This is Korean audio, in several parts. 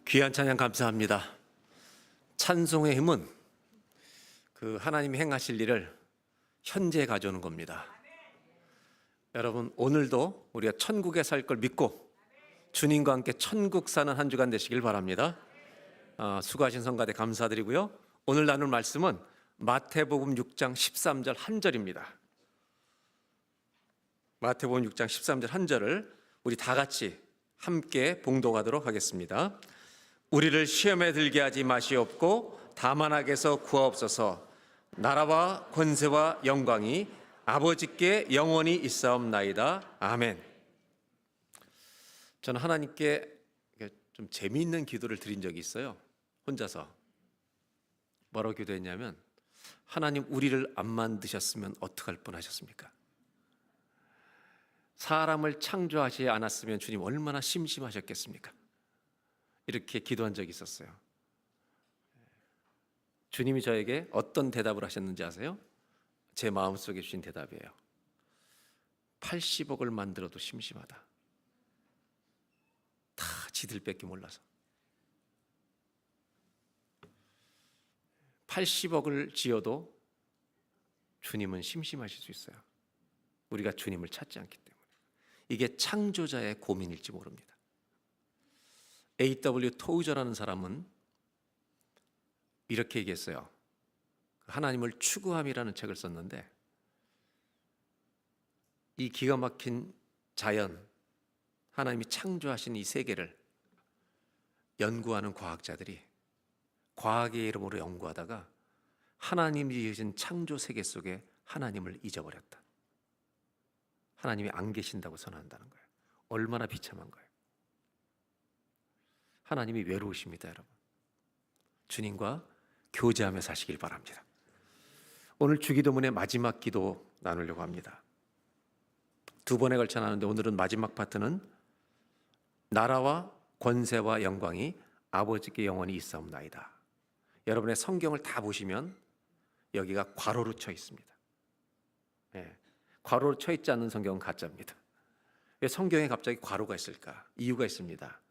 귀한 찬양 감사합니다. 찬송의 힘은 그 하나님이 행하실 일을 현재 가져오는 겁니다. 여러분, 오늘도 우리가 천국에 살 걸 믿고 주님과 함께 천국 사는 한 주간 되시길 바랍니다. 수고하신 성가대 감사드리고요. 오늘 나눌 말씀은 마태복음 6장 13절 한 절입니다. 마태복음 6장 13절 한 절을 우리 다 같이 함께 봉독하도록 하겠습니다. 우리를 시험에 들게 하지 마시옵고 다만 악에서 구하옵소서. 나라와 권세와 영광이 아버지께 영원히 있사옵나이다. 아멘. 저는 하나님께 좀 재미있는 기도를 드린 적이 있어요. 혼자서. 뭐라고 기도했냐면, 하나님, 우리를 안 만드셨으면 어떡할 뻔하셨습니까? 사람을 창조하지 않았으면 주님 얼마나 심심하셨겠습니까? 이렇게 기도한 적이 있었어요. 주님이 저에게 어떤 대답을 하셨는지 아세요? 제 마음속에 주신 대답이에요. 80억을 만들어도 심심하다. 다 지들밖에 몰라서. 80억을 지어도 주님은 심심하실 수 있어요. 우리가 주님을 찾지 않기 때문에. 이게 창조자의 고민일지 모릅니다. A.W. 토우저라는 사람은 이렇게 얘기했어요. 하나님을 추구함이라는 책을 썼는데, 이 기가 막힌 자연, 하나님이 창조하신 이 세계를 연구하는 과학자들이 과학의 이름으로 연구하다가 하나님이 지으신 창조 세계 속에 하나님을 잊어버렸다. 하나님이 안 계신다고 선언한다는 거예요. 얼마나 비참한 거예요. 하나님이 외로우십니다, 여러분. 주님과 교제하며 사시길 바랍니다. 오늘 주기도문의 마지막 기도 나누려고 합니다. 두 번에 걸쳐 나누는데, 오늘은 마지막 파트는 나라와 권세와 영광이 아버지께 영원히 있사옵나이다. 여러분의 성경을 다 보시면 여기가 괄호로 쳐 있습니다. 괄호로 쳐 있지 않는 성경은 가짜입니다. 왜 성경에 갑자기 괄호가 있을까? 이유가 있습니다.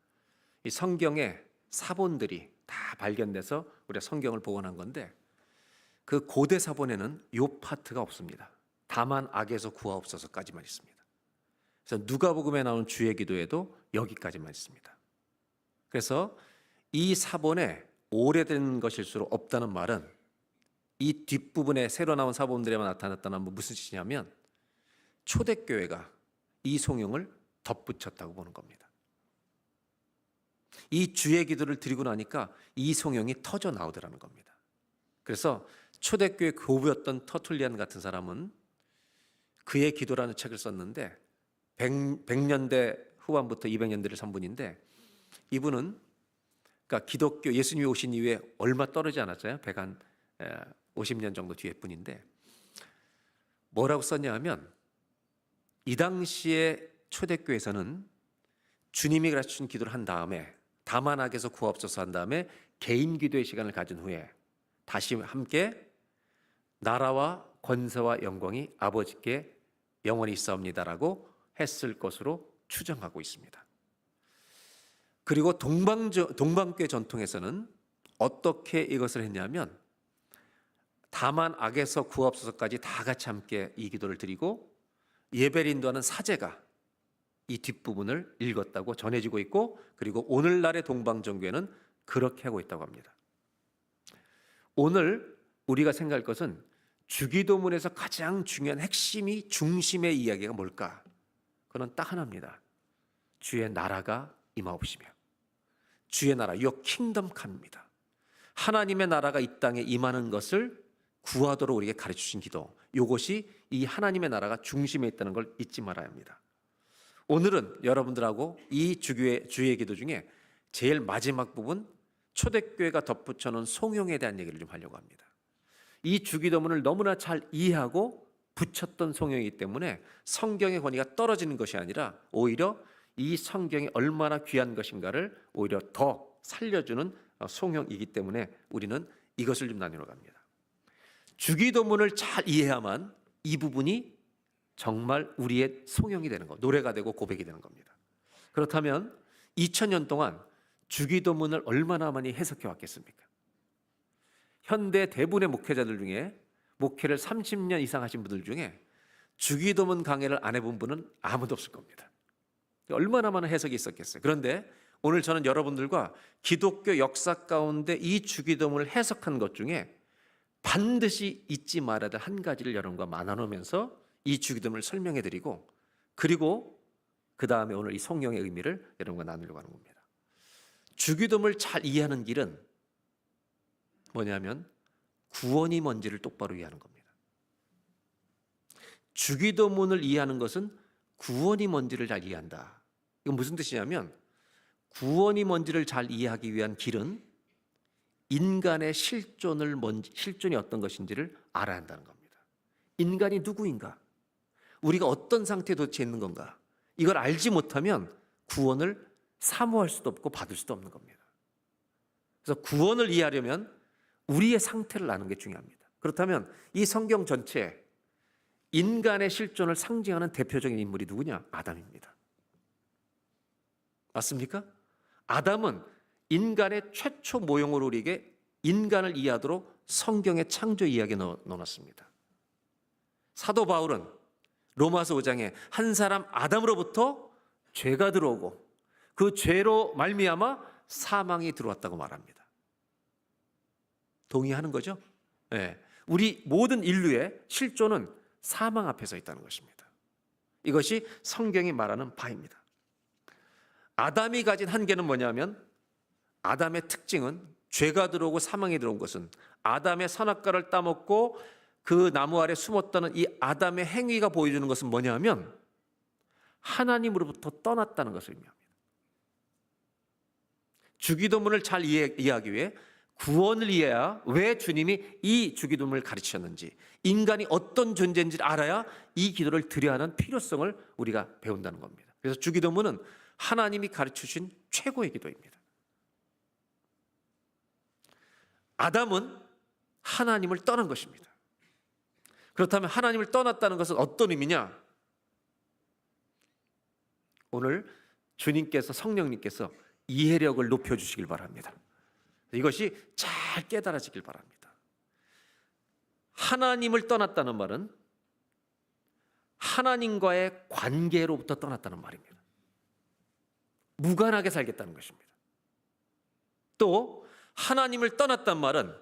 이 성경의 사본들이 다 발견돼서 우리가 성경을 복원한 건데, 그 고대 사본에는 이 파트가 없습니다. 다만 악에서 구하옵소서까지만 있습니다. 그래서 누가복음에 나온 주의 기도에도 여기까지만 있습니다. 그래서 이 사본에 오래된 것일수록 없다는 말은 이 뒷부분에 새로 나온 사본들에만 나타났다는 건 무슨 뜻이냐면, 초대교회가 이 송영을 덧붙였다고 보는 겁니다. 이 주의 기도를 드리고 나니까 이 송영이 터져 나오더라는 겁니다. 그래서 초대교회 교부였던 터툴리안 같은 사람은 그의 기도라는 책을 썼는데, 100년대 후반부터 200년대를 산 분인데, 이분은 그러니까 기독교 예수님이 오신 이후에 얼마 떨어지지 않았어요. 150년 정도 뒤에 분인데, 뭐라고 썼냐 하면, 이 당시에 초대교회에서는 주님이 가르쳐준 기도를 한 다음에, 다만 악에서 구하옵소서 한 다음에 개인 기도의 시간을 가진 후에 다시 함께 나라와 권세와 영광이 아버지께 영원히 있사옵니다라고 했을 것으로 추정하고 있습니다. 그리고 동방교회 전통에서는 어떻게 이것을 했냐면, 다만 악에서 구하옵소서까지 다 같이 함께 이 기도를 드리고, 예배를 인도하는 사제가 이 뒷부분을 읽었다고 전해지고 있고, 그리고 오늘날의 동방정교회는 그렇게 하고 있다고 합니다. 오늘 우리가 생각할 것은 주기도문에서 가장 중요한 핵심이, 중심의 이야기가 뭘까? 그건 딱 하나입니다. 주의 나라가 임하옵시며, 주의 나라, Your kingdom come입니다. 하나님의 나라가 이 땅에 임하는 것을 구하도록 우리에게 가르쳐주신 기도, 이것이 이 하나님의 나라가 중심에 있다는 걸 잊지 말아야 합니다. 오늘은 여러분들하고 이 주의 기도 중에 제일 마지막 부분, 초대교회가 덧붙여놓은 송영에 대한 얘기를 좀 하려고 합니다. 이 주기도문을 너무나 잘 이해하고 붙였던 송영이기 때문에 성경의 권위가 떨어지는 것이 아니라 오히려 이 성경이 얼마나 귀한 것인가를 오히려 더 살려주는 송영이기 때문에 우리는 이것을 좀 나누러 갑니다. 주기도문을 잘 이해야만 이 부분이 정말 우리의 송영이 되는 것, 노래가 되고 고백이 되는 겁니다. 그렇다면 2000년 동안 주기도문을 얼마나 많이 해석해 왔겠습니까? 현대 대부분의 목회자들 중에 목회를 30년 이상 하신 분들 중에 주기도문 강해를 안 해본 분은 아무도 없을 겁니다. 얼마나 많은 해석이 있었겠어요. 그런데 오늘 저는 여러분들과 기독교 역사 가운데 이 주기도문을 해석한 것 중에 반드시 잊지 말아야 될 한 가지를 여러분과 나누면서 이 주기도문을 설명해 드리고, 그리고 그 다음에 오늘 이 성령의 의미를 여러분과 나누려고 하는 겁니다. 주기도문을 잘 이해하는 길은 뭐냐면 구원이 뭔지를 똑바로 이해하는 겁니다. 주기도문을 이해하는 것은 구원이 뭔지를 잘 이해한다. 이건 무슨 뜻이냐면 구원이 뭔지를 잘 이해하기 위한 길은 인간의 실존이 어떤 것인지를 알아야 한다는 겁니다. 인간이 누구인가? 우리가 어떤 상태에 도대체 있는 건가? 이걸 알지 못하면 구원을 사모할 수도 없고 받을 수도 없는 겁니다. 그래서 구원을 이해하려면 우리의 상태를 아는 게 중요합니다. 그렇다면 이 성경 전체에 인간의 실존을 상징하는 대표적인 인물이 누구냐? 아담입니다. 맞습니까? 아담은 인간의 최초 모형으로 우리에게 인간을 이해하도록 성경의 창조 이야기에 넣어놨습니다. 사도 바울은 로마서 5장에 한 사람 아담으로부터 죄가 들어오고 그 죄로 말미암아 사망이 들어왔다고 말합니다. 동의하는 거죠? 네. 우리 모든 인류의 실존은 사망 앞에 서 있다는 것입니다. 이것이 성경이 말하는 바입니다. 아담이 가진 한계는 뭐냐면 아담의 특징은 죄가 들어오고 사망이 들어온 것은 아담의 선악과를 따먹고 그 나무 아래 숨었다는 이 아담의 행위가 보여주는 것은 뭐냐면 하나님으로부터 떠났다는 것을 의미합니다. 주기도문을 잘 이해하기 위해 구원을 이해해야 왜 주님이 이 주기도문을 가르치셨는지, 인간이 어떤 존재인지를 알아야 이 기도를 드려야 하는 필요성을 우리가 배운다는 겁니다. 그래서 주기도문은 하나님이 가르치신 최고의 기도입니다. 아담은 하나님을 떠난 것입니다. 그렇다면 하나님을 떠났다는 것은 어떤 의미냐? 오늘 주님께서, 성령님께서 이해력을 높여주시길 바랍니다. 이것이 잘 깨달아지길 바랍니다. 하나님을 떠났다는 말은 하나님과의 관계로부터 떠났다는 말입니다. 무관하게 살겠다는 것입니다. 또 하나님을 떠났단 말은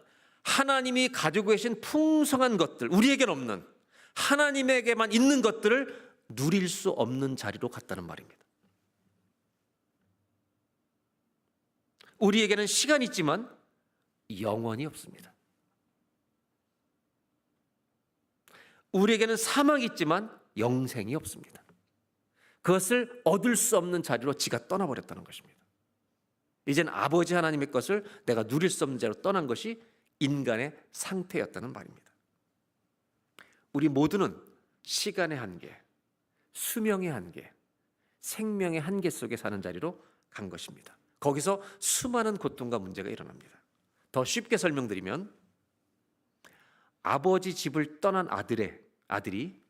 하나님이 가지고 계신 풍성한 것들, 우리에겐 없는, 하나님에게만 있는 것들을 누릴 수 없는 자리로 갔다는 말입니다. 우리에게는 시간이 있지만 영원이 없습니다. 우리에게는 사망이 있지만 영생이 없습니다. 그것을 얻을 수 없는 자리로 지가 떠나버렸다는 것입니다. 이젠 아버지 하나님의 것을 내가 누릴 수 없는 자리로 떠난 것이 인간의 상태였다는 말입니다. 우리 모두는 시간의 한계, 수명의 한계, 생명의 한계 속에 사는 자리로 간 것입니다. 거기서 수많은 고통과 문제가 일어납니다. 더 쉽게 설명드리면 아버지 집을 떠난 아들이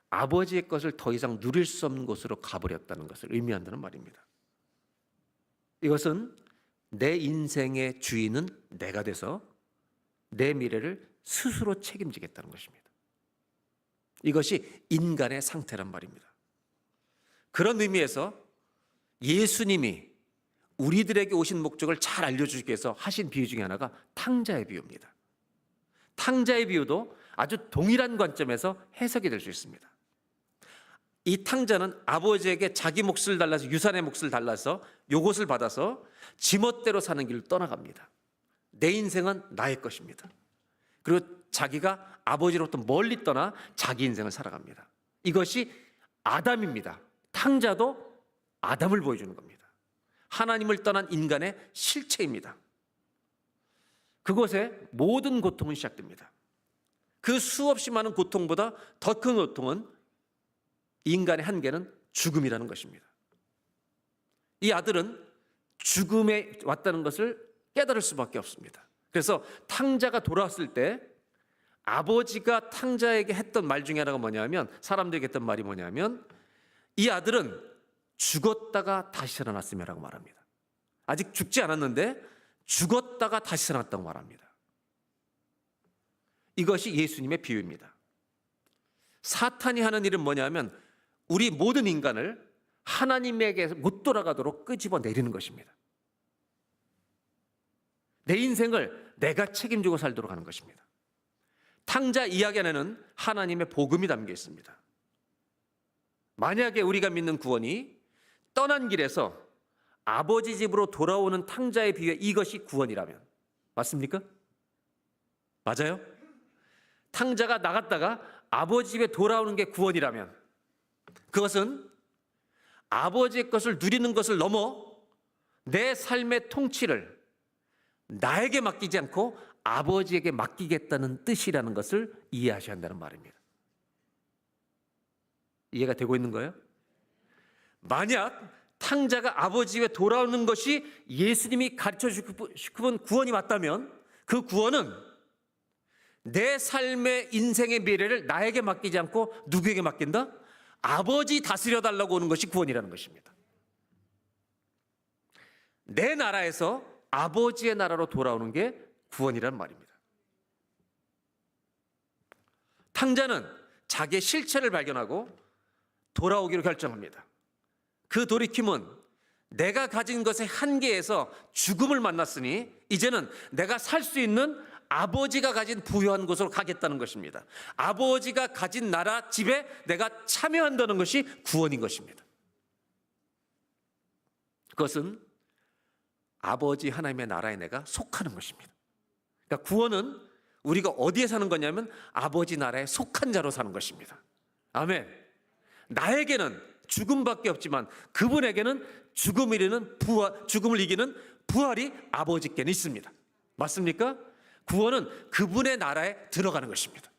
아버지의 것을 더 이상 누릴 수 없는 곳으로 가버렸다는 것을 의미한다는 말입니다. 이것은 내 인생의 주인은 내가 돼서 내 미래를 스스로 책임지겠다는 것입니다. 이것이 인간의 상태란 말입니다. 그런 의미에서 예수님이 우리들에게 오신 목적을 잘 알려주기 위해서 하신 비유 중에 하나가 탕자의 비유입니다. 탕자의 비유도 아주 동일한 관점에서 해석이 될 수 있습니다. 이 탕자는 아버지에게 자기 몫을 달라서, 유산의 몫을 달라서 요것을 받아서 지멋대로 사는 길을 떠나갑니다. 내 인생은 나의 것입니다. 그리고 자기가 아버지로부터 멀리 떠나 자기 인생을 살아갑니다. 이것이 아담입니다. 탕자도 아담을 보여주는 겁니다. 하나님을 떠난 인간의 실체입니다. 그곳에 모든 고통은 시작됩니다. 그 수없이 많은 고통보다 더 큰 고통은 인간의 한계는 죽음이라는 것입니다. 이 아들은 죽음에 왔다는 것을 깨달을 수밖에 없습니다. 그래서 탕자가 돌아왔을 때 아버지가 탕자에게 했던 말 중에 하나가 뭐냐면, 사람들에게 했던 말이 뭐냐면, 이 아들은 죽었다가 다시 살아났음이라고 말합니다. 아직 죽지 않았는데 죽었다가 다시 살아났다고 말합니다. 이것이 예수님의 비유입니다. 사탄이 하는 일은 뭐냐면 우리 모든 인간을 하나님에게 못 돌아가도록 끄집어 내리는 것입니다. 내 인생을 내가 책임지고 살도록 하는 것입니다. 탕자 이야기 안에는 하나님의 복음이 담겨 있습니다. 만약에 우리가 믿는 구원이 떠난 길에서 아버지 집으로 돌아오는 탕자에 비해 이것이 구원이라면 맞습니까? 맞아요? 탕자가 나갔다가 아버지 집에 돌아오는 게 구원이라면 그것은 아버지의 것을 누리는 것을 넘어 내 삶의 통치를 나에게 맡기지 않고 아버지에게 맡기겠다는 뜻이라는 것을 이해하셔야 한다는 말입니다. 이해가 되고 있는 거예요? 만약 탕자가 아버지 집에 돌아오는 것이 예수님이 가르쳐 주신 구원이 맞다면 그 구원은 내 삶의 인생의 미래를 나에게 맡기지 않고 누구에게 맡긴다? 아버지 다스려 달라고 오는 것이 구원이라는 것입니다. 내 나라에서 아버지의 나라로 돌아오는 게 구원이란 말입니다. 탕자는 자기의 실체를 발견하고 돌아오기로 결정합니다. 그 돌이킴은 내가 가진 것의 한계에서 죽음을 만났으니 이제는 내가 살 수 있는 아버지가 가진 부유한 곳으로 가겠다는 것입니다. 아버지가 가진 나라 집에 내가 참여한다는 것이 구원인 것입니다. 그것은 아버지 하나님의 나라에 내가 속하는 것입니다. 그러니까 구원은 우리가 어디에 사는 거냐면 아버지 나라에 속한 자로 사는 것입니다. 아멘. 나에게는 죽음밖에 없지만 그분에게는 죽음을 이기는 부활이 아버지께는 있습니다. 맞습니까? 구원은 그분의 나라에 들어가는 것입니다.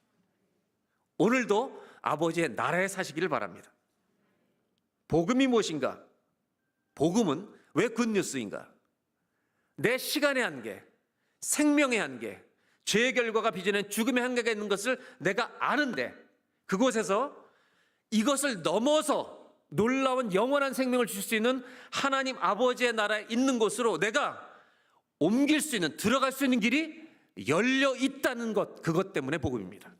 오늘도 아버지의 나라에 사시기를 바랍니다. 복음이 무엇인가? 복음은 왜 굿뉴스인가? 내 시간의 한계, 생명의 한계, 죄의 결과가 빚어낸 죽음의 한계가 있는 것을 내가 아는데 그곳에서 이것을 넘어서 놀라운 영원한 생명을 주실 수 있는 하나님 아버지의 나라에 있는 곳으로 내가 옮길 수 있는, 들어갈 수 있는 길이 열려 있다는 것, 그것 때문에 복음입니다.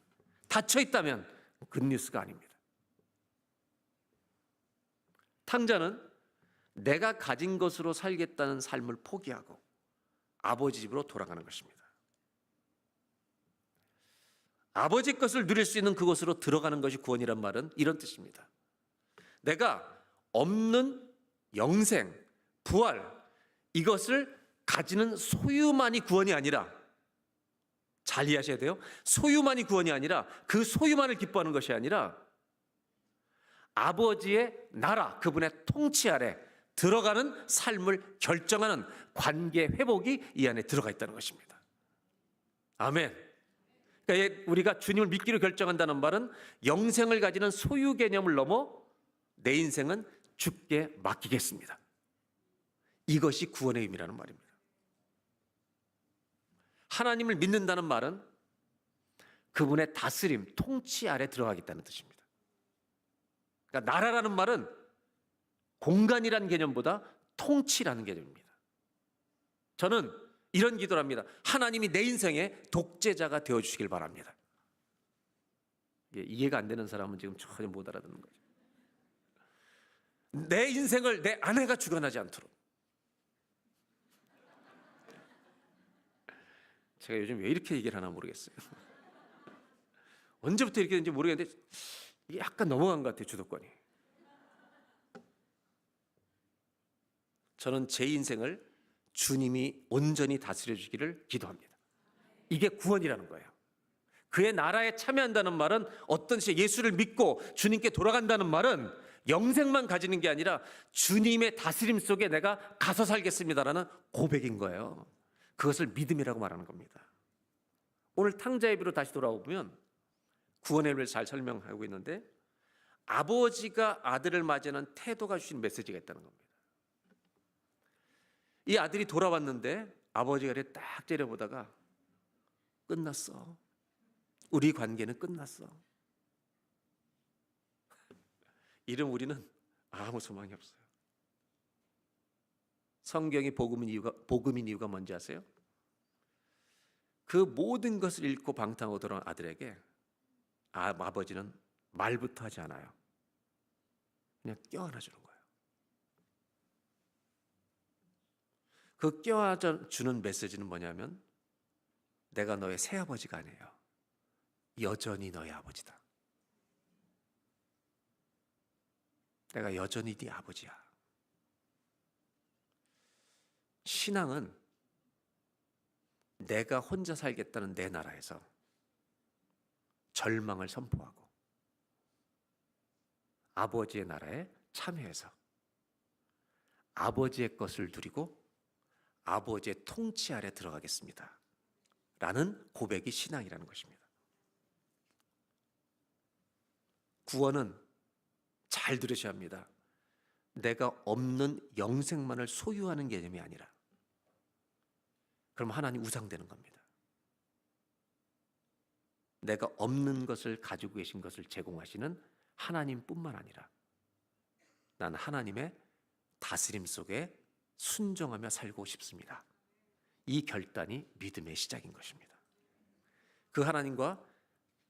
닫혀 있다면 굿뉴스가 아닙니다. 탕자는 내가 가진 것으로 살겠다는 삶을 포기하고 아버지 집으로 돌아가는 것입니다. 아버지 것을 누릴 수 있는 그곳으로 들어가는 것이 구원이란 말은 이런 뜻입니다. 내가 없는 영생, 부활, 이것을 가지는 소유만이 구원이 아니라, 잘 이해하셔야 돼요. 소유만이 구원이 아니라 그 소유만을 기뻐하는 것이 아니라 아버지의 나라, 그분의 통치 아래 들어가는 삶을 결정하는 관계 회복이 이 안에 들어가 있다는 것입니다. 아멘. 그러니까 우리가 주님을 믿기로 결정한다는 말은 영생을 가지는 소유 개념을 넘어 내 인생은 주께 맡기겠습니다. 이것이 구원의 의미라는 말입니다. 하나님을 믿는다는 말은 그분의 다스림, 통치 아래 들어가겠다는 뜻입니다. 그러니까 나라라는 말은 공간이라는 개념보다 통치라는 개념입니다. 저는 이런 기도를 합니다. 하나님이 내 인생의 독재자가 되어주시길 바랍니다. 이해가 안 되는 사람은 지금 전혀 못 알아듣는 거죠. 내 인생을 내 아내가 주관하지 않도록. 제가 요즘 왜 이렇게 얘기를 하나 모르겠어요. 언제부터 이렇게 됐는지 모르겠는데 약간 넘어간 것 같아요, 주도권이. 저는 제 인생을 주님이 온전히 다스려 주기를 기도합니다. 이게 구원이라는 거예요. 그의 나라에 참여한다는 말은 어떤 시 예수를 믿고 주님께 돌아간다는 말은 영생만 가지는 게 아니라 주님의 다스림 속에 내가 가서 살겠습니다라는 고백인 거예요. 그것을 믿음이라고 말하는 겁니다. 오늘 탕자의 비로 다시 돌아오면 구원의 의미를 잘 설명하고 있는데 아버지가 아들을 맞이하는 태도가 주신 메시지가 있다는 겁니다. 이 아들이 돌아왔는데 아버지가 이렇게 딱 째려보다가 끝났어. 우리 관계는 끝났어. 이런 우리는 아무 소망이 없어요. 성경이 복음인 이유가 뭔지 아세요? 그 모든 것을 잃고 방탕하고 돌아온 아들에게 아버지는 말부터 하지 않아요. 그냥 껴안아 주는 거예요. 그 껴안아 주는 메시지는 뭐냐면 내가 너의 새아버지가 아니에요. 여전히 너의 아버지다. 내가 여전히 네 아버지야. 신앙은 내가 혼자 살겠다는 내 나라에서 절망을 선포하고 아버지의 나라에 참여해서 아버지의 것을 누리고 아버지의 통치 아래 들어가겠습니다. 라는 고백이 신앙이라는 것입니다. 구원은 잘 들으셔야 합니다. 내가 없는 영생만을 소유하는 개념이 아니라 그럼 하나님 우상되는 겁니다. 내가 없는 것을 가지고 계신 것을 제공하시는 하나님뿐만 아니라 나는 하나님의 다스림 속에 순종하며 살고 싶습니다. 이 결단이 믿음의 시작인 것입니다. 그 하나님과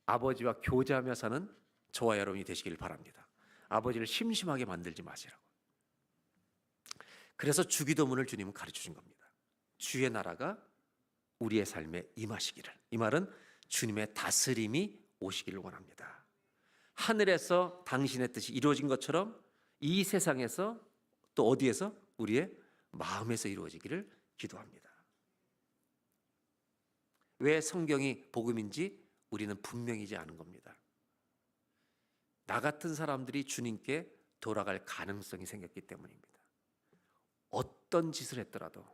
아버지와 교제하며 사는 저와 여러분이 되시길 바랍니다. 아버지를 심심하게 만들지 마시라고. 그래서 주기도문을 주님은 가르쳐준 겁니다. 주의 나라가 우리의 삶에 임하시기를. 이 말은 주님의 다스림이 오시기를 원합니다. 하늘에서 당신의 뜻이 이루어진 것처럼 이 세상에서 또 어디에서? 우리의 마음에서 이루어지기를 기도합니다. 왜 성경이 복음인지 우리는 분명히지 않은 겁니다. 나 같은 사람들이 주님께 돌아갈 가능성이 생겼기 때문입니다. 어떤 짓을 했더라도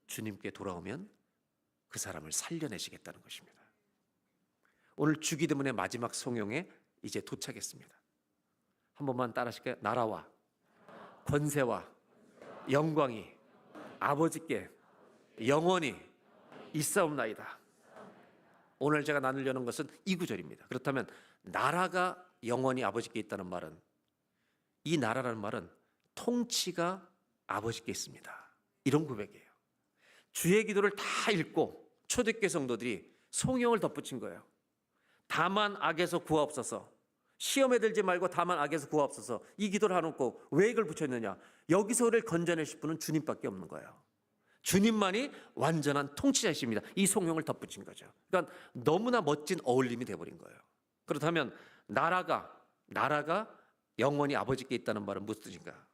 주님께 돌아오면 그 사람을 살려내시겠다는 것입니다. 오늘 주기도문의 마지막 송영에 이제 도착했습니다. 한 번만 따라하실까요? 나라와 권세와 영광이 아버지께 영원히 있사옵나이다. 오늘 제가 나누려는 것은 이 구절입니다. 그렇다면 나라가 영원히 아버지께 있다는 말은, 이 나라라는 말은 통치가 아버지께 있습니다. 이런 고백이에요. 주의 기도를 다 읽고 초대교회 성도들이 송영을 덧붙인 거예요. 다만 악에서 구하옵소서. 시험에 들지 말고 다만 악에서 구하옵소서. 이 기도를 해놓고 왜 이걸 붙였느냐? 여기서 우리를 건져내실 분은 주님밖에 없는 거예요. 주님만이 완전한 통치자이십니다. 이 송영을 덧붙인 거죠. 그러니까 너무나 멋진 어울림이 되어버린 거예요. 그렇다면 나라가 영원히 아버지께 있다는 말은 무슨 뜻인가?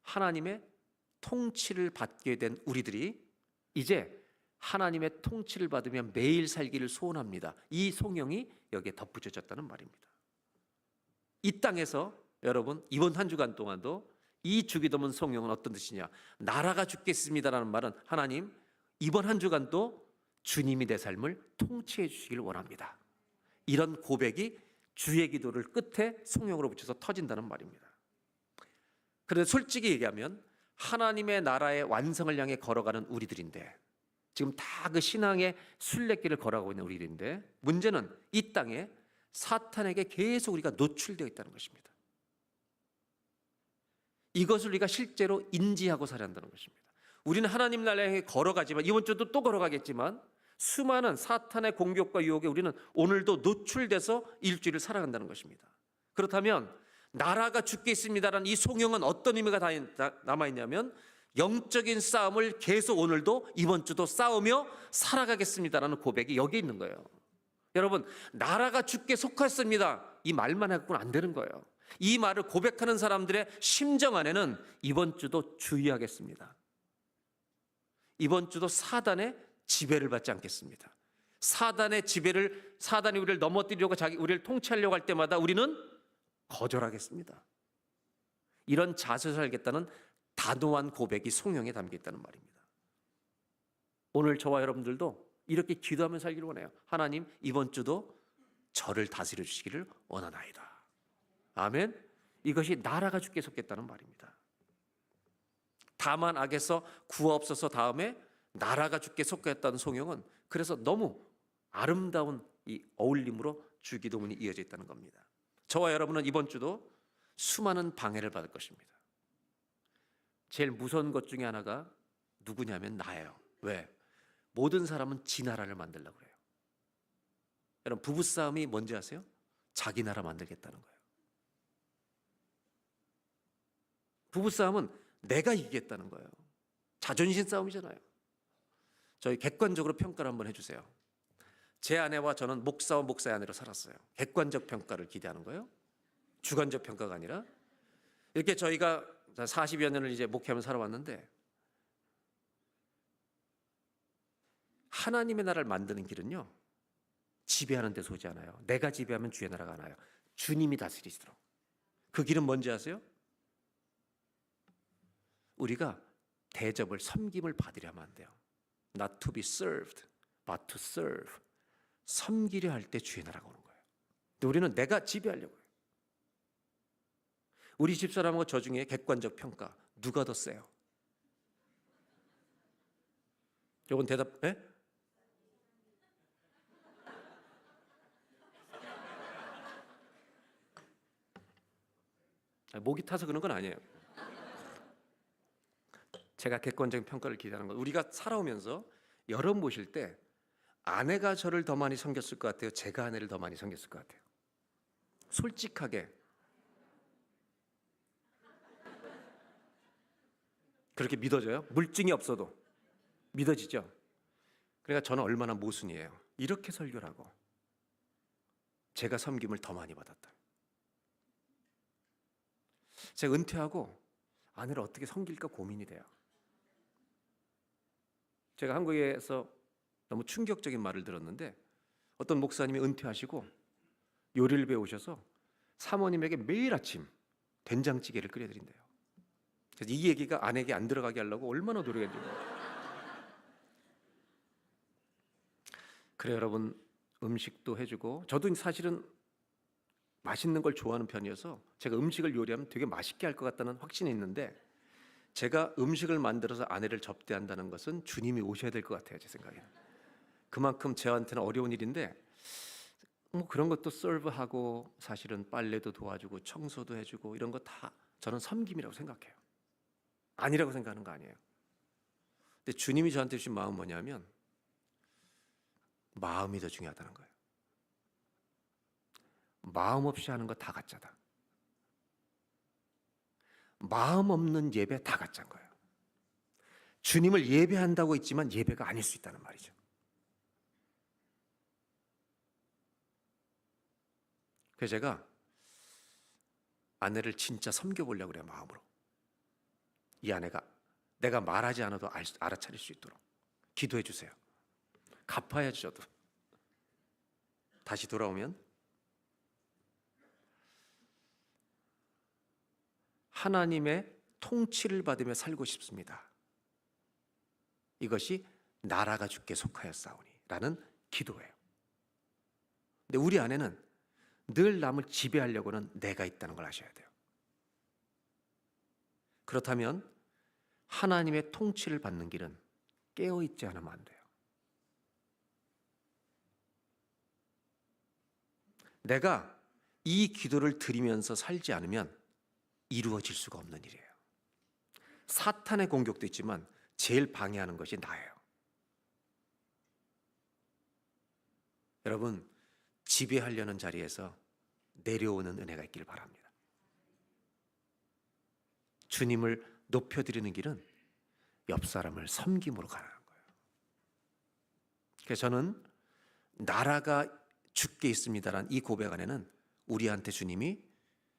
하나님의 통치를 받게 된 우리들이 이제 하나님의 통치를 받으며 매일 살기를 소원합니다. 이 송영이 여기에 덧붙여졌다는 말입니다. 이 땅에서 여러분 이번 한 주간 동안도 이 주기도문 송영은 어떤 뜻이냐? 나라가 죽겠습니다라는 말은 하나님 이번 한 주간도 주님이 내 삶을 통치해 주시길 원합니다. 이런 고백이 주의 기도를 끝에 송영으로 붙여서 터진다는 말입니다. 그런데 솔직히 얘기하면 하나님의 나라의 완성을 향해 걸어가는 우리들인데, 지금 다 그 신앙의 순례길을 걸어가고 있는 우리들인데, 문제는 이 땅에 사탄에게 계속 우리가 노출되어 있다는 것입니다. 이것을 우리가 실제로 인지하고 살아야 한다는 것입니다. 우리는 하나님 나라에 걸어가지만, 이번 주도 또 걸어가겠지만 수많은 사탄의 공격과 유혹에 우리는 오늘도 노출돼서 일주일을 살아간다는 것입니다. 그렇다면 나라가 죽게 있습니다라는 이 송영은 어떤 의미가 남아있냐면, 영적인 싸움을 계속 오늘도 이번 주도 싸우며 살아가겠습니다라는 고백이 여기 있는 거예요. 여러분, 나라가 주께 속했습니다, 이 말만 해서는 안 되는 거예요. 이 말을 고백하는 사람들의 심정 안에는 이번 주도 주의하겠습니다. 이번 주도 사단의 지배를 받지 않겠습니다. 사단의 지배를, 사단이 우리를 넘어뜨리려고 우리를 통치하려고 할 때마다 우리는 거절하겠습니다. 이런 자세로 살겠다는 단호한 고백이 송영에 담겨 있다는 말입니다. 오늘 저와 여러분들도 이렇게 기도하며 살기를 원해요. 하나님, 이번 주도 저를 다스려 주시기를 원하나이다. 아멘. 이것이 나라가 주께 속겠다는 말입니다. 다만 악에서 구하옵소서 다음에 나라가 주께 속겠다는 송영은 그래서 너무 아름다운 이 어울림으로 주기도문이 이어져 있다는 겁니다. 저와 여러분은 이번 주도 수많은 방해를 받을 것입니다. 제일 무서운 것 중에 하나가 누구냐면 나예요. 왜? 모든 사람은 지 나라를 만들려고 그래요. 여러분, 부부싸움이 뭔지 아세요? 자기 나라 만들겠다는 거예요. 부부싸움은 내가 이기겠다는 거예요. 자존심 싸움이잖아요. 저희 객관적으로 평가를 한번 해주세요. 제 아내와 저는 목사와 목사의 아내로 살았어요. 객관적 평가를 기대하는 거예요. 주관적 평가가 아니라. 이렇게 저희가 40여 년을 이제 목회하면서 살아왔는데, 하나님의 나라를 만드는 길은요, 지배하는 데서 오지 않아요. 내가 지배하면 주의 나라가 안 와요. 주님이 다스리시도록. 그 길은 뭔지 아세요? 우리가 대접을, 섬김을 받으려면 안 돼요. Not to be served, but to serve. 섬기려 할 때 주의 나라가 오는 거예요. 근데 우리는 내가 지배하려고 해요. 우리 집사람하고 저 중에 객관적 평가, 누가 더 세요? 이건 대답, 네? 목이 타서 그런 건 아니에요. 제가 객관적인 평가를 기대하는 건, 우리가 살아오면서 여러분 보실 때 아내가 저를 더 많이 섬겼을 것 같아요? 제가 아내를 더 많이 섬겼을 것 같아요? 솔직하게. 그렇게 믿어져요? 물증이 없어도 믿어지죠? 그러니까 저는 얼마나 모순이에요. 이렇게 설교를 하고 제가 섬김을 더 많이 받았다. 제가 은퇴하고 아내를 어떻게 섬길까 고민이 돼요. 제가 한국에서 너무 충격적인 말을 들었는데, 어떤 목사님이 은퇴하시고 요리를 배우셔서 사모님에게 매일 아침 된장찌개를 끓여드린대요. 그래서 이 얘기가 아내에게 안 들어가게 하려고 얼마나 노력했는지. 그래 여러분, 음식도 해주고, 저도 사실은 맛있는 걸 좋아하는 편이어서 제가 음식을 요리하면 되게 맛있게 할 것 같다는 확신이 있는데, 제가 음식을 만들어서 아내를 접대한다는 것은 주님이 오셔야 될 것 같아요, 제 생각에는. 그만큼 저한테는 어려운 일인데, 뭐 그런 것도 서브하고 사실은 빨래도 도와주고 청소도 해주고 이런 거 다 저는 섬김이라고 생각해요. 아니라고 생각하는 거 아니에요. 근데 주님이 저한테 주신 마음은 뭐냐면, 마음이 더 중요하다는 거예요. 마음 없이 하는 거 다 가짜다. 마음 없는 예배 다 가짜인 거예요. 주님을 예배한다고 했지만 예배가 아닐 수 있다는 말이죠. 그래서 제가 아내를 진짜 섬겨보려고 그래요, 마음으로. 이 아내가 내가 말하지 않아도 알아차릴 수 있도록 기도해 주세요. 갚아야지 저도. 다시 돌아오면, 하나님의 통치를 받으며 살고 싶습니다. 이것이 나라가 주께 속하였사오니 라는 기도예요. 근데 우리 아내는 늘 남을 지배하려고는 내가 있다는 걸 아셔야 돼요. 그렇다면 하나님의 통치를 받는 길은 깨어있지 않으면 안 돼요. 내가 이 기도를 드리면서 살지 않으면 이루어질 수가 없는 일이에요. 사탄의 공격도 있지만 제일 방해하는 것이 나예요. 여러분, 지배하려는 자리에서 내려오는 은혜가 있길 바랍니다. 주님을 높여드리는 길은 옆 사람을 섬김으로 가는 거예요. 그래서 저는 나라가 주께 있습니다라는 이 고백 안에는 우리한테 주님이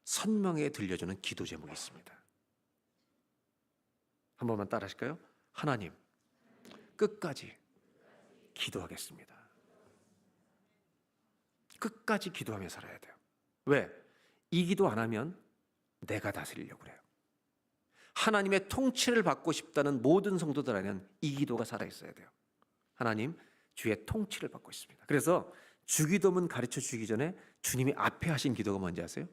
선명하게 들려주는 기도 제목이 있습니다. 한 번만 따라 하실까요? 하나님, 끝까지 기도하겠습니다. 끝까지 기도하며 살아야 돼요. 왜? 이 기도 안 하면 내가 다스리려고 그래요. 하나님의 통치를 받고 싶다는 모든 성도들 안에는 이 기도가 살아있어야 돼요. 하나님, 주의 통치를 받고 있습니다. 그래서 주기도문 가르쳐 주기 전에 주님이 앞에 하신 기도가 뭔지 아세요?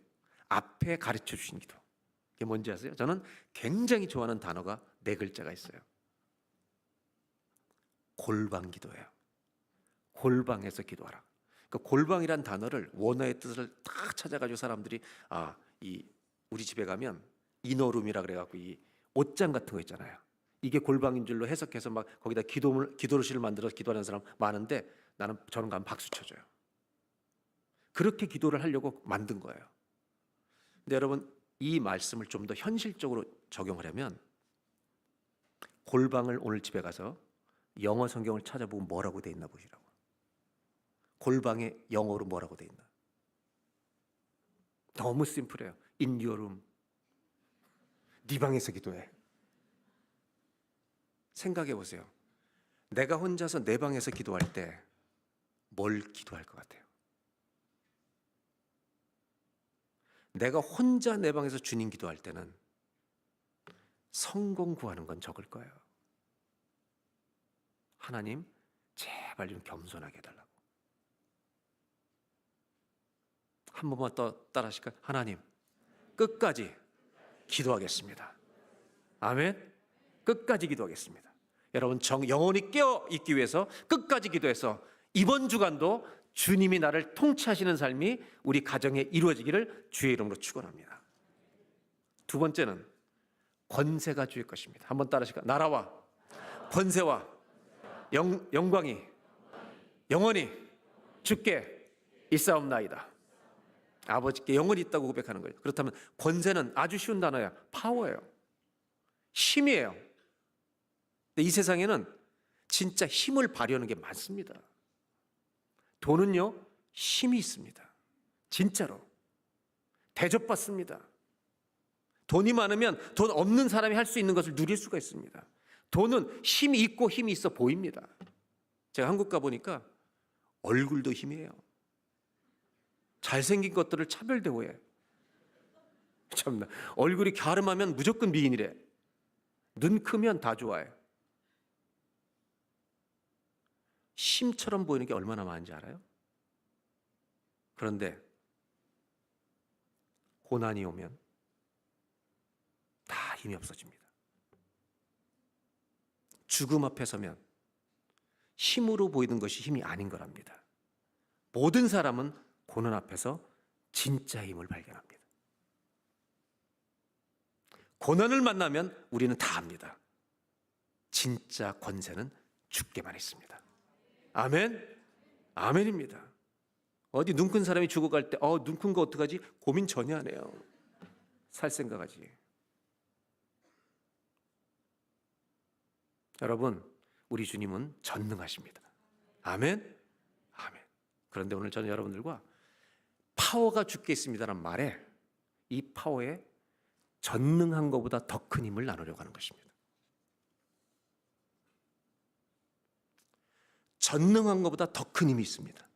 앞에 가르쳐 주신 기도. 이게 뭔지 아세요? 저는 굉장히 좋아하는 단어가 4글자가 있어요. 골방 기도예요. 골방에서 기도하라. 그러니까 골방이란 단어를, 원어의 뜻을 딱 찾아가지고 사람들이 우리 집에 가면 이너룸이라 그래갖고 이 옷장 같은 거 있잖아요. 이게 골방인 줄로 해석해서 막 거기다 기도실을 만들어서 기도하는 사람 많은데 저는 가면 박수 쳐줘요. 그렇게 기도를 하려고 만든 거예요. 근데 여러분, 이 말씀을 좀 더 현실적으로 적용하려면 골방을 오늘 집에 가서 영어 성경을 찾아보고 뭐라고 돼 있나 보시라고. 골방에 영어로 뭐라고 돼 있나. 너무 심플해요. In your room. 네 방에서 기도해. 생각해 보세요. 내가 혼자서 내 방에서 기도할 때 뭘 기도할 것 같아요? 내가 혼자 내 방에서 주님 기도할 때는 성공 구하는 건 적을 거예요. 하나님, 제발 좀 겸손하게 해달라고. 한 번만 더 따라 하실까요? 하나님, 끝까지 기도하겠습니다. 아멘. 끝까지 기도하겠습니다. 여러분, 영혼이 깨어 있기 위해서 끝까지 기도해서 이번 주간도 주님이 나를 통치하시는 삶이 우리 가정에 이루어지기를 주의 이름으로 축원합니다. 두 번째는 권세가 주의 것입니다. 한번 따라 하실까요? 나라와 권세와 영광이 영원히 주께 있사옵나이다. 아버지께 영원히 있다고 고백하는 거예요. 그렇다면 권세는 아주 쉬운 단어예요. 파워예요. 힘이에요. 근데 이 세상에는 진짜 힘을 발휘하는 게 많습니다. 돈은요, 힘이 있습니다. 진짜로. 대접받습니다. 돈이 많으면 돈 없는 사람이 할 수 있는 것을 누릴 수가 있습니다. 돈은 힘이 있고 힘이 있어 보입니다. 제가 한국 가보니까 얼굴도 힘이에요. 잘생긴 것들을 차별 대우해. 참나. 얼굴이 갸름하면 무조건 미인이래. 눈 크면 다 좋아해. 힘처럼 보이는 게 얼마나 많은지 알아요? 그런데 고난이 오면 다 힘이 없어집니다. 죽음 앞에 서면 힘으로 보이는 것이 힘이 아닌 거랍니다. 모든 사람은 고난 앞에서 진짜 힘을 발견합니다. 고난을 만나면 우리는 다 압니다. 진짜 권세는 주께만 있습니다. 아멘? 아멘입니다. 어디 눈 큰 사람이 죽어갈 때 눈 큰 거 어떡하지? 고민 전혀 안 해요. 살 생각하지. 여러분, 우리 주님은 전능하십니다. 아멘? 아멘. 그런데 오늘 저는 여러분들과 파워가 주께 있습니다라는 말에 이 파워에 전능한 것보다 더 큰 힘을 나누려고 하는 것입니다. 전능한 것보다 더 큰 힘이 있습니다.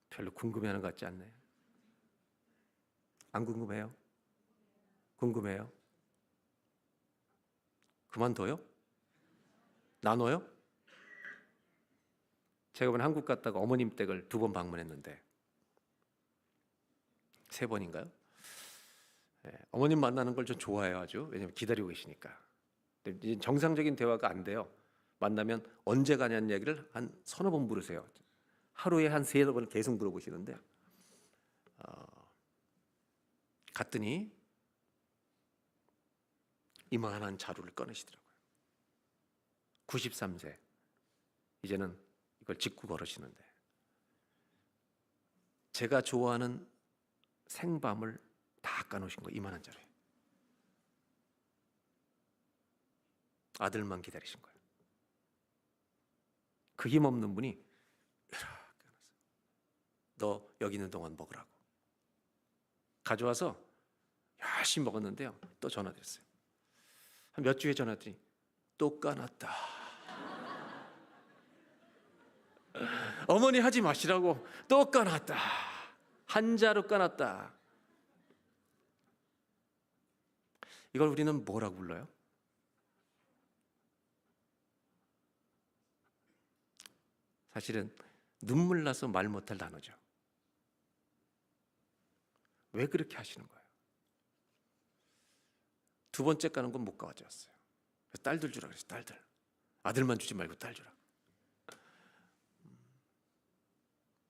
별로 궁금해하는 것 같지 않나요? 안 궁금해요? 궁금해요? 그만둬요? 나눠요? 제가 이번에 한국 갔다가 어머님 댁을 2번 방문했는데 3번인가요? 네, 어머님 만나는 걸 좀 좋아해요 아주. 왜냐하면 기다리고 계시니까. 근데 이제 정상적인 대화가 안 돼요. 만나면 언제 가냐는 얘기를 한 3-4번 물으세요. 하루에 한 3-4번 계속 물어보시는데 갔더니 이만한 자루를 꺼내시더라고요. 93세. 이제는 이걸 짚고 걸으시는데 제가 좋아하는 생밤을 다 까놓으신 거예요. 이만한 자루에. 아들만 기다리신 거예요. 그 힘없는 분이 이렇게 너 여기 있는 동안 먹으라고 가져와서 열심히 먹었는데요. 또 전화드렸어요. 한 몇 주에 전화드리니 또 까놨다. 어머니 하지 마시라고 또 까놨다. 한 자루 까놨다. 이걸 우리는 뭐라고 불러요? 사실은 눈물 나서 말 못할 단어죠. 왜 그렇게 하시는 거예요? 2번째 까는 건 못 가져왔어요. 딸들 주라 그랬어요. 딸들. 아들만 주지 말고 딸 주라.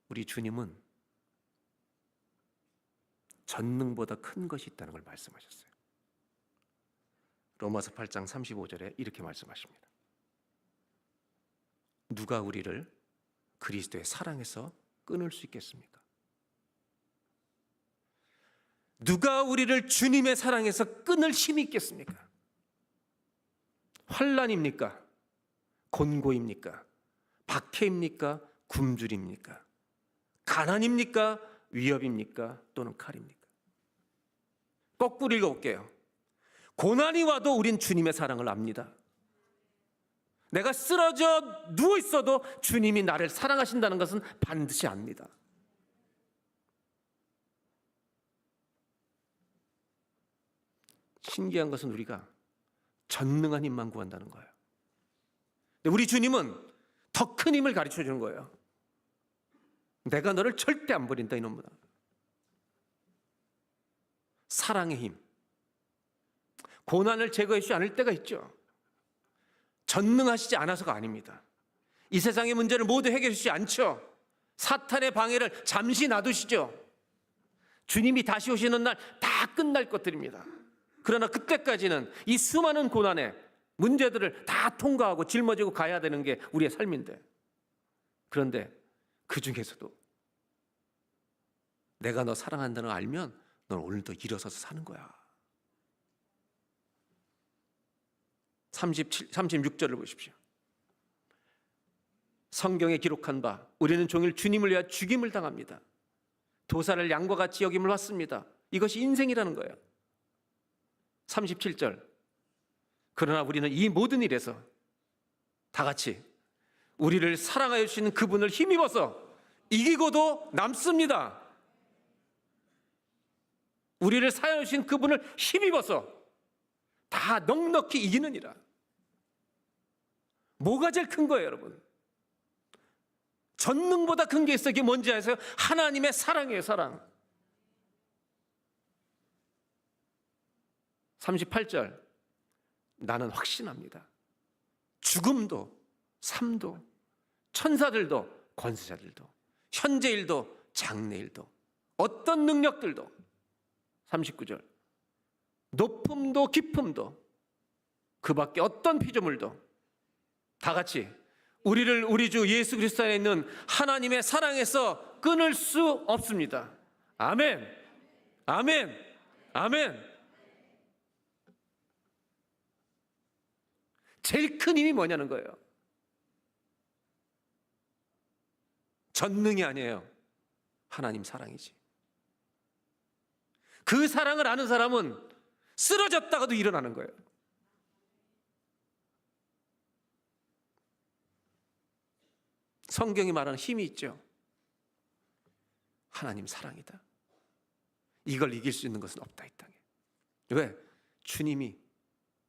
우리 주님은 전능보다 큰 것이 있다는 걸 말씀하셨어요. 로마서 8장 35절에 이렇게 말씀하십니다. 누가 우리를 그리스도의 사랑에서 끊을 수 있겠습니까? 누가 우리를 주님의 사랑에서 끊을 힘이 있겠습니까? 환난입니까? 곤고입니까? 박해입니까? 굶주립니까? 가난입니까? 위협입니까? 또는 칼입니까? 거꾸로 읽어볼게요. 고난이 와도 우린 주님의 사랑을 압니다. 내가 쓰러져 누워 있어도 주님이 나를 사랑하신다는 것은 반드시 압니다. 신기한 것은 우리가 전능한 힘만 구한다는 거예요. 근데 우리 주님은 더 큰 힘을 가르쳐 주는 거예요. 내가 너를 절대 안 버린다 이놈아. 사랑의 힘. 고난을 제거해 주지 않을 때가 있죠. 전능하시지 않아서가 아닙니다. 이 세상의 문제를 모두 해결해 주지 않죠. 사탄의 방해를 잠시 놔두시죠. 주님이 다시 오시는 날 다 끝날 것들입니다. 그러나 그때까지는 이 수많은 고난의 문제들을 다 통과하고 짊어지고 가야 되는 게 우리의 삶인데, 그런데 그 중에서도 내가 너 사랑한다는 걸 알면 넌 오늘도 일어서서 사는 거야. 36절을 보십시오. 성경에 기록한 바 우리는 종일 주님을 위하여 죽임을 당합니다. 도사를 양과 같이 여김을 받습니다. 이것이 인생이라는 거예요. 37절. 그러나 우리는 이 모든 일에서 다 같이 우리를 사랑하여 주시는 그분을 힘입어서 이기고도 남습니다. 우리를 사랑하여 주신 그분을 힘입어서 다 넉넉히 이기느니라. 뭐가 제일 큰 거예요, 여러분? 전능보다 큰 게 있어요. 이게 뭔지 아세요? 하나님의 사랑이에요, 사랑. 38절. 나는 확신합니다. 죽음도 삶도 천사들도 권세자들도 현재일도 장래일도 어떤 능력들도 39절. 높음도 깊음도 그 밖에 어떤 피조물도 다 같이 우리를 우리 주 예수 그리스도 안에 있는 하나님의 사랑에서 끊을 수 없습니다. 아멘. 아멘. 아멘. 제일 큰 힘이 뭐냐는 거예요. 전능이 아니에요. 하나님 사랑이지. 그 사랑을 아는 사람은 쓰러졌다가도 일어나는 거예요. 성경이 말하는 힘이 있죠. 하나님 사랑이다. 이걸 이길 수 있는 것은 없다, 이 땅에. 왜? 주님이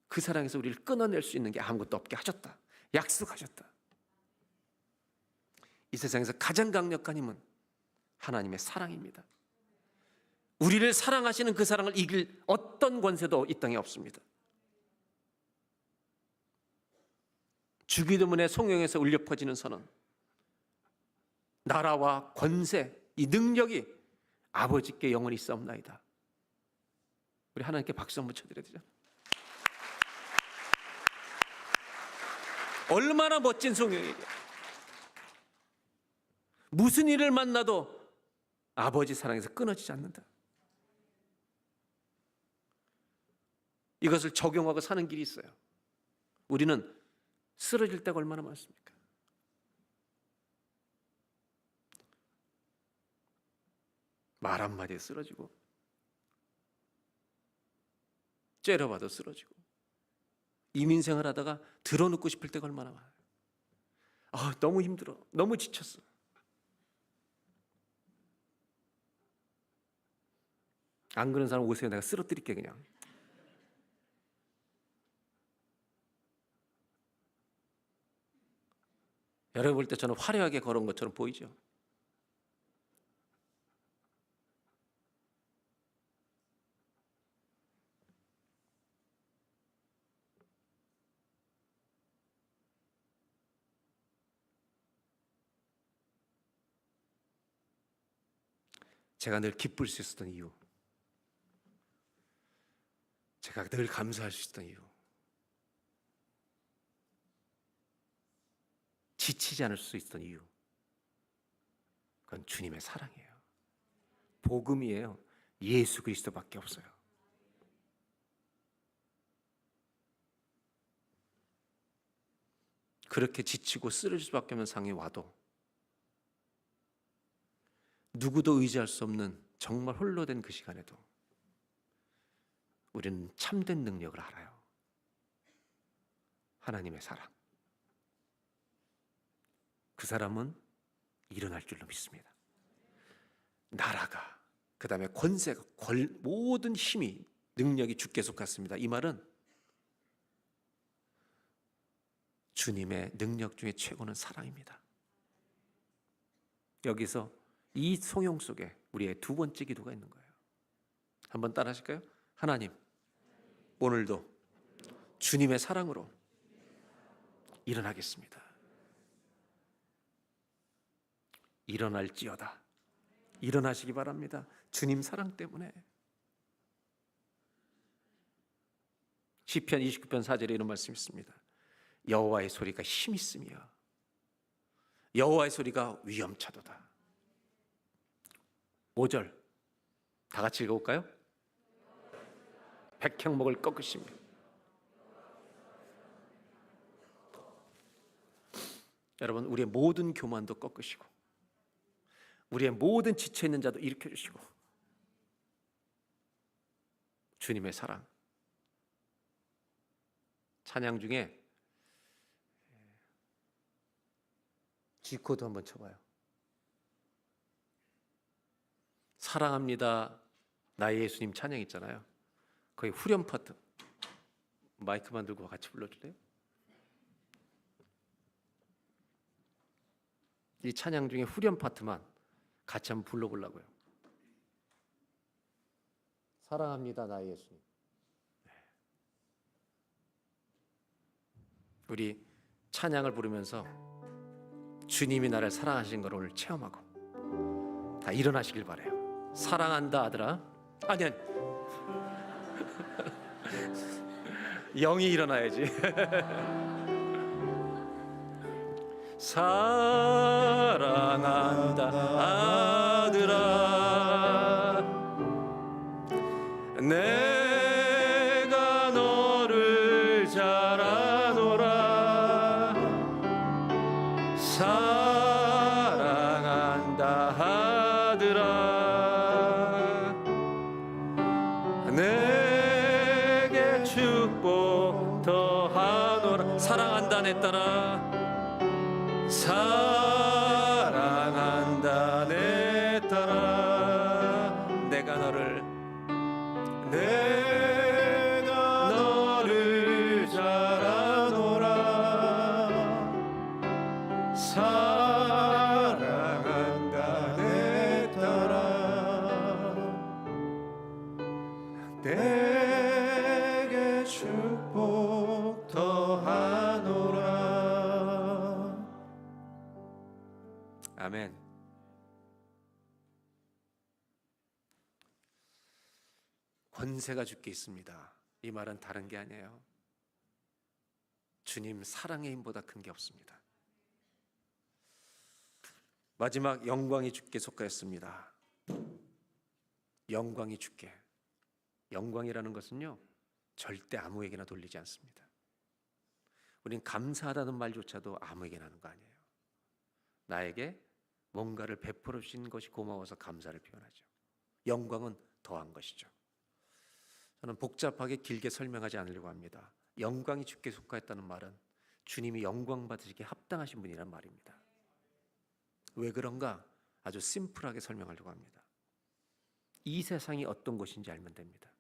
그 사랑에서 우리를 끊어낼 수 있는 게 아무것도 없게 하셨다. 약속하셨다. 이 세상에서 가장 강력한 힘은 하나님의 사랑입니다. 우리를 사랑하시는 그 사랑을 이길 어떤 권세도 이 땅에 없습니다. 주기도문의 송영에서 울려 퍼지는 선언. 나라와 권세, 이 능력이 아버지께 영원히 있사옵나이다. 우리 하나님께 박수 한번 쳐드려야 되죠. 얼마나 멋진 송영이에요. 무슨 일을 만나도 아버지 사랑에서 끊어지지 않는다. 이것을 적용하고 사는 길이 있어요. 우리는 쓰러질 때가 얼마나 많습니까? 말 한마디에 쓰러지고 째려봐도 쓰러지고 이민생활 하다가 들어눕고 싶을 때가 얼마나 많아요. 너무 힘들어. 너무 지쳤어. 안 그런 사람 오세요. 내가 쓰러뜨릴게 그냥. 여러분 볼 때 저는 화려하게 걸어온 것처럼 보이죠? 제가 늘 기쁠 수 있었던 이유, 제가 늘 감사할 수 있던 이유, 지치지 않을 수 있던 이유, 그건 주님의 사랑이에요. 복음이에요. 예수 그리스도밖에 없어요. 그렇게 지치고 쓰러질 수밖에 없는 상황이 와도 누구도 의지할 수 없는 정말 홀로 된 그 시간에도 우리는 참된 능력을 알아요. 하나님의 사랑. 그 사람은 일어날 줄로 믿습니다. 나라가, 그 다음에 권세가, 모든 힘이, 능력이 주께 속했습니다. 이 말은 주님의 능력 중에 최고는 사랑입니다. 여기서 이 송영 속에 우리의 두 번째 기도가 있는 거예요. 한번 따라 하실까요? 하나님, 오늘도 주님의 사랑으로 일어나겠습니다. 일어날지어다. 일어나시기 바랍니다. 주님 사랑 때문에. 시편 29편 4절에 이런 말씀이 있습니다. 여호와의 소리가 힘 있으며 여호와의 소리가 위엄차도다. 5절 다 같이 읽어볼까요? 백향목을 꺾으시며. 여러분, 우리의 모든 교만도 꺾으시고 우리의 모든 지쳐있는 자도 일으켜주시고 주님의 사랑. 찬양 중에 G코드 한번 쳐봐요. 사랑합니다 나의 예수님 찬양 있잖아요. 거기 후렴 파트 마이크만 들고 같이 불러줄래요? 이 찬양 중에 후렴 파트만 같이 한번 불러보려고요. 사랑합니다 나의 예수님. 우리 찬양을 부르면서 주님이 나를 사랑하신 걸 오늘 체험하고 다 일어나시길 바라요. 사랑한다 아들아. 아니 영이 일어나야지. 사랑한다 아들아 내가 너를 잘 아노라. 사랑한다 아들아 내게 축복 더하노라. 사랑한다 내 딸아. 사랑한다 내 딸아 내가 너를 잘 아노라. 사랑한다 내 딸아 내게 축복 더하노라. 아멘. 권세가 주께 있습니다. 이 말은 다른 게 아니에요. 주님 사랑의 힘보다 큰 게 없습니다. 마지막 영광이 주께 속하였습니다. 영광이 주께. 영광이라는 것은요 절대 아무에게나 돌리지 않습니다. 우린 감사하다는 말조차도 아무에게나 하는 거 아니에요. 나에게 뭔가를 베풀어 주신 것이 고마워서 감사를 표현하죠. 영광은 더한 것이죠. 저는 복잡하게 길게 설명하지 않으려고 합니다. 영광이 주께 속하였다는 말은 주님이 영광 받으시기에 합당하신 분이란 말입니다. 왜 그런가? 아주 심플하게 설명하려고 합니다. 이 세상이 어떤 것인지 알면 됩니다.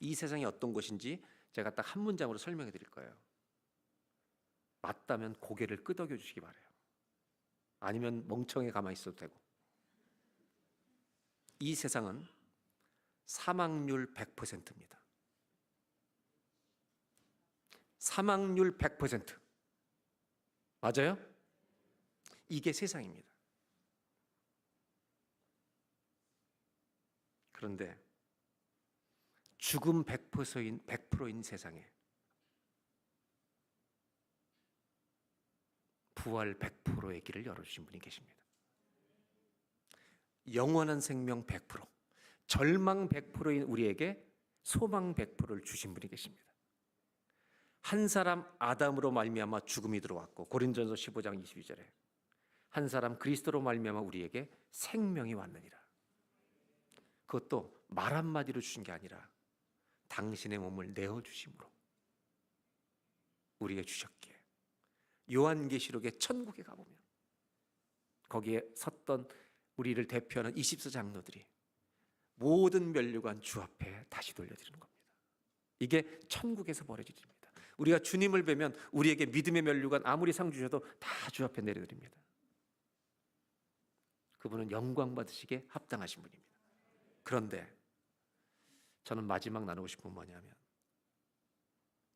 이 세상이 어떤 것인지 제가 딱 한 문장으로 설명해 드릴 거예요. 맞다면 고개를 끄덕여 주시기 바라요. 아니면 멍청하게 가만히 있어도 되고. 이 세상은 사망률 100%입니다. 사망률 100%. 맞아요? 이게 세상입니다. 그런데 죽음 100%인 세상에 부활 100%의 길을 열어주신 분이 계십니다. 영원한 생명 100%, 절망 100%인 우리에게 소망 100%를 주신 분이 계십니다. 한 사람 아담으로 말미암아 죽음이 들어왔고, 고린도전서 15장 22절에 한 사람 그리스도로 말미암아 우리에게 생명이 왔느니라. 그것도 말 한마디로 주신 게 아니라 당신의 몸을 내어주심으로 우리에게 주셨기에, 요한계시록의 천국에 가보면 거기에 섰던 우리를 대표하는 24 장로들이 모든 면류관 주 앞에 다시 돌려드리는 겁니다. 이게 천국에서 벌어질 일입니다. 우리가 주님을 뵈면 우리에게 믿음의 면류관 아무리 상 주셔도 다 주 앞에 내려드립니다. 그분은 영광 받으시기에 합당하신 분입니다. 그런데 저는 마지막 나누고 싶은 건 뭐냐면,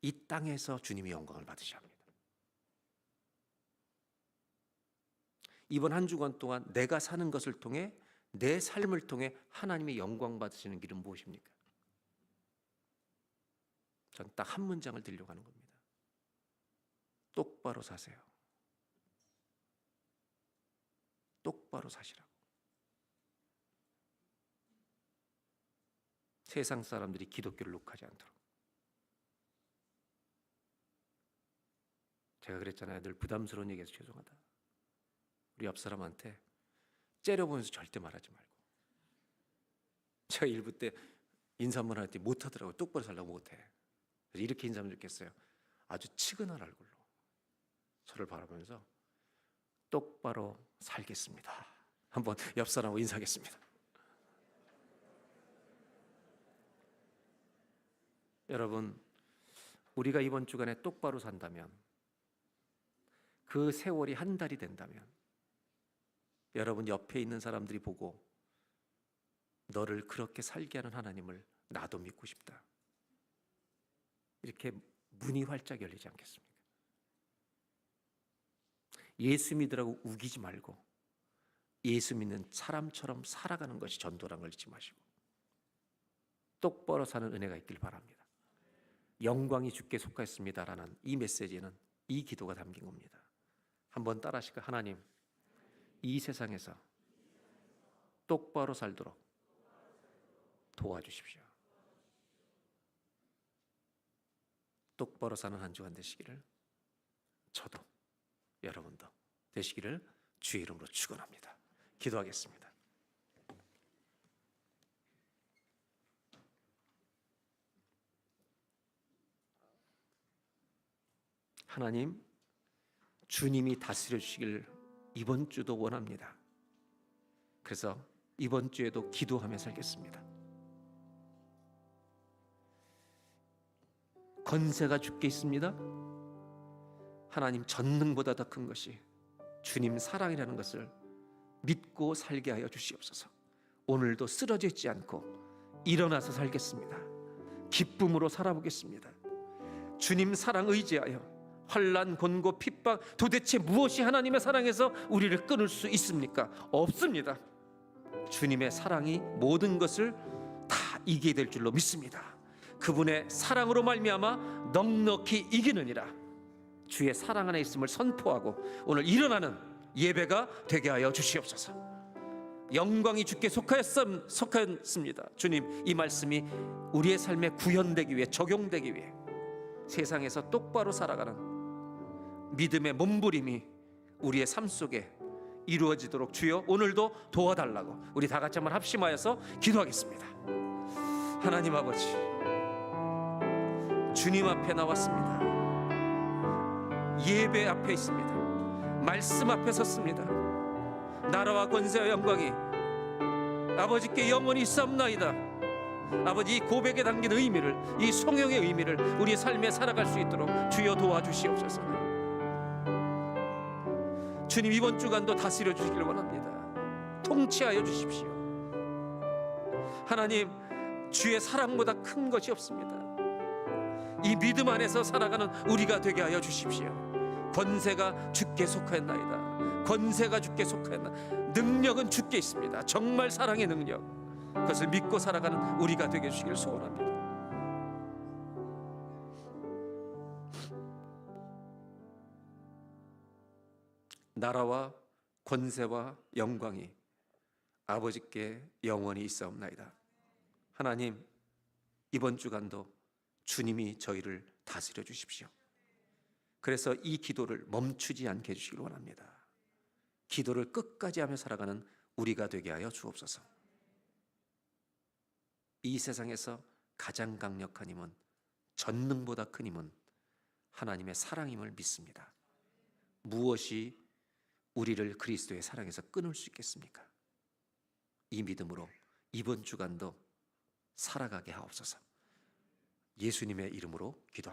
이 땅에서 주님이 영광을 받으셔야 합니다. 이번 한 주간 동안 내가 사는 것을 통해, 내 삶을 통해 하나님의 영광 받으시는 길은 무엇입니까? 전 딱 한 문장을 드리려고 하는 겁니다. 똑바로 사세요. 똑바로 사시라고. 세상 사람들이 기독교를 욕하지 않도록. 제가 그랬잖아요. 늘 부담스러운 얘기해서 죄송하다. 우리 옆 사람한테 째려보면서 절대 말하지 말고. 제가 일부 때 인사 한번 할 때 못하더라고요. 똑바로 살라고 못해. 그래서 이렇게 인사하면 좋겠어요. 아주 치근한 얼굴로 저를 바라보면서 똑바로 살겠습니다. 한번 옆 사람하고 인사하겠습니다. 여러분, 우리가 이번 주간에 똑바로 산다면, 그 세월이 한 달이 된다면, 여러분 옆에 있는 사람들이 보고 너를 그렇게 살게 하는 하나님을 나도 믿고 싶다, 이렇게 문이 활짝 열리지 않겠습니까? 예수 믿으라고 우기지 말고 예수 믿는 사람처럼 살아가는 것이 전도라는 걸 잊지 마시고 똑바로 사는 은혜가 있길 바랍니다. 영광이 주께 속하였습니다라는 이 메시지에는 이 기도가 담긴 겁니다. 한번 따라 하실까요? 하나님, 이 세상에서 똑바로 살도록 도와주십시오. 똑바로 사는 한 주간 되시기를, 저도 여러분도 되시기를 주의 이름으로 축원합니다. 기도하겠습니다. 하나님, 주님이 다스려 주시길 이번 주도 원합니다. 그래서 이번 주에도 기도하며 살겠습니다. 권세가 주께 있습니다. 하나님, 전능보다 더 큰 것이 주님 사랑이라는 것을 믿고 살게 하여 주시옵소서. 오늘도 쓰러져 있지 않고 일어나서 살겠습니다. 기쁨으로 살아보겠습니다. 주님 사랑 의지하여 환난, 곤고, 핍박, 도대체 무엇이 하나님의 사랑에서 우리를 끊을 수 있습니까? 없습니다. 주님의 사랑이 모든 것을 다 이기게 될 줄로 믿습니다. 그분의 사랑으로 말미암아 넉넉히 이기느니라. 주의 사랑 안에 있음을 선포하고 오늘 일어나는 예배가 되게 하여 주시옵소서. 영광이 주께 속하였습니다. 주님, 이 말씀이 우리의 삶에 구현되기 위해, 적용되기 위해 세상에서 똑바로 살아가는 믿음의 몸부림이 우리의 삶 속에 이루어지도록 주여 오늘도 도와달라고 우리 다 같이 한번 합심하여서 기도하겠습니다. 하나님 아버지, 주님 앞에 나왔습니다. 예배 앞에 있습니다. 말씀 앞에 섰습니다. 나라와 권세와 영광이 아버지께 영원히 있사옵나이다. 아버지, 이 고백에 담긴 의미를, 이 송영의 의미를 우리 삶에 살아갈 수 있도록 주여 도와주시옵소서. 주님, 이번 주간도 다스려 주시길 원합니다. 통치하여 주십시오. 하나님, 주의 사랑보다 큰 것이 없습니다. 이 믿음 안에서 살아가는 우리가 되게 하여 주십시오. 권세가 주께 속하였나이다. 권세가 주께 속하였나. 능력은 주께 있습니다. 정말 사랑의 능력, 그것을 믿고 살아가는 우리가 되게 해주시길 소원합니다. 나라와 권세와 영광이 아버지께 영원히 있사옵나이다. 하나님, 이번 주간도 주님이 저희를 다스려 주십시오. 그래서 이 기도를 멈추지 않게 해주시길 원합니다. 기도를 끝까지 하며 살아가는 우리가 되게 하여 주옵소서. 이 세상에서 가장 강력한 힘은, 전능보다 큰 힘은 하나님의 사랑임을 믿습니다. 무엇이 우리를 그리스도의 사랑에서 끊을 수 있겠습니까? 이 믿음으로 이번 주간도 살아가게 하옵소서. 예수님의 이름으로 기도합니다.